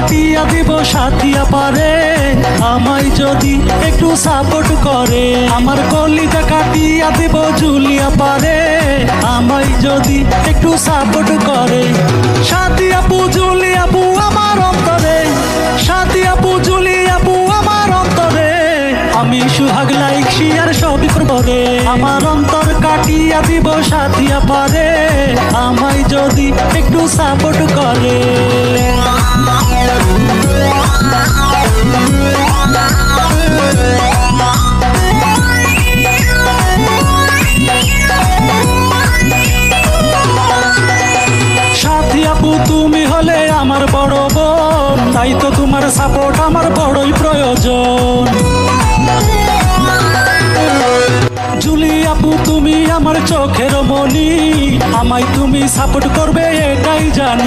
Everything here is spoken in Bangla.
কাটিয়া দিব সাথিয়া পারে আমায় যদি একটু সাপোর্ট করে। আমার কলিজা কাটিয়া দিব জুলিয়া পারে আমায় যদি একটু সাপোর্ট করে। সাথী আপু জুলি আপু আমার অন্তরে, সাথী আপু জুলি আপু আমার অন্তরে, আমি সুহাগ লাইক শেয়ার সবই করবো রে। আমার অন্তর কাটিয়া দিব সাথিয়া পারে আমায় যদি একটু সাপোর্ট করে। সাথী আপু তুমি হলে আমার বড় বোন, তাই তো তোমার সাপোর্ট আমার বড়ই প্রয়োজন। জুলি আপু তুমি আমার চোখের মনি, আমায় তুমি সাপোর্ট করবে এটাই জানি।